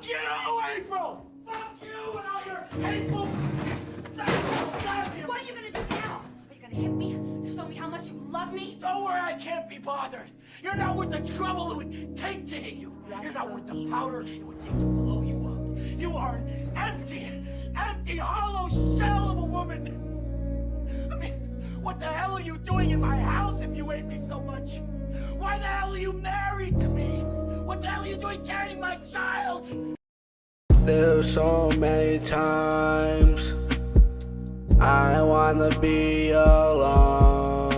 Fuck you, April! Fuck you and all your hateful... What are you gonna do now? Are you gonna hit me? Show me how much you love me? Don't worry, I can't be bothered. You're not worth the trouble it would take to hit you. You're not worth the powder it would take to blow you up. You are an empty, hollow shell of a woman. I mean, what the hell are you doing in my house if you hate me so much? Why the hell are you married to me? What the hell are you doing carrying my child? There's so many times I wanna be alone.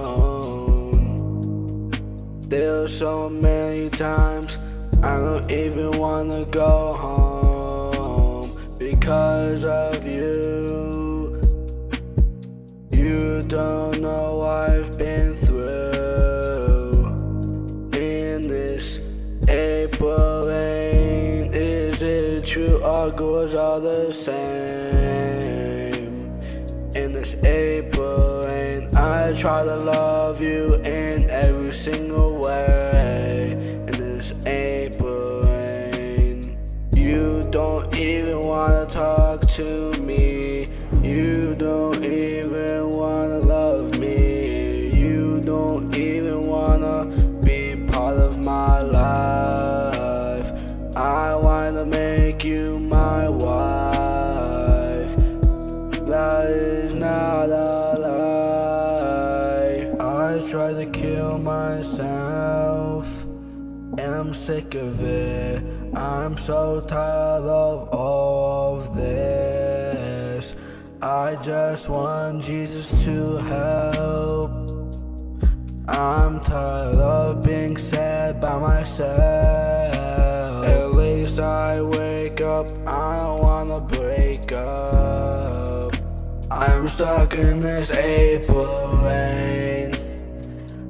There's so many times I don't even wanna go home because of you. You don't know what I've been through in this April rain. Is it true all girls are the same? In this April rain, I try to love you in every single way. In this April rain, you don't even wanna talk to me. You don't even wanna love me. You don't even wanna be part of my life. I wanna make you my wife. That is not a lie. I try to kill myself, and I'm sick of it. I'm so tired of all of this. I just want Jesus to help. I'm tired of being sad by myself. At least I wake up, I don't wanna break up. I'm stuck in this April rain.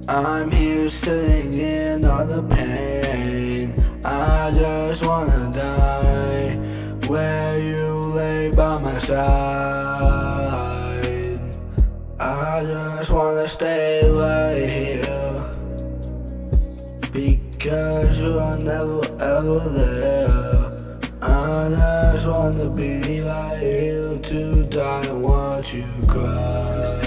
I'm here sitting in all the pain. I just wanna die where you lay by my side. I just wanna stay right here because you're never ever there. I just wanna be right here to die and watch you cry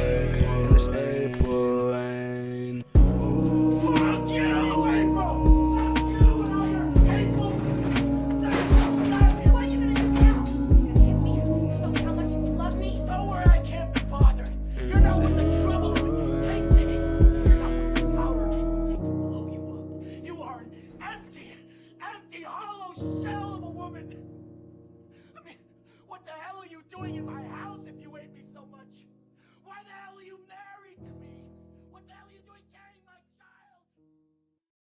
in this April rain. Fuck you, April! Fuck you and all your hateful... What are you gonna do now? Are you gonna hit me? Show me how much you love me? Don't worry, I can't be bothered. You're not worth the trouble it would take to hit you. You're not worth the powder it would take to blow you up. You are an empty, hollow shell of a woman. I mean, what the hell are you doing in my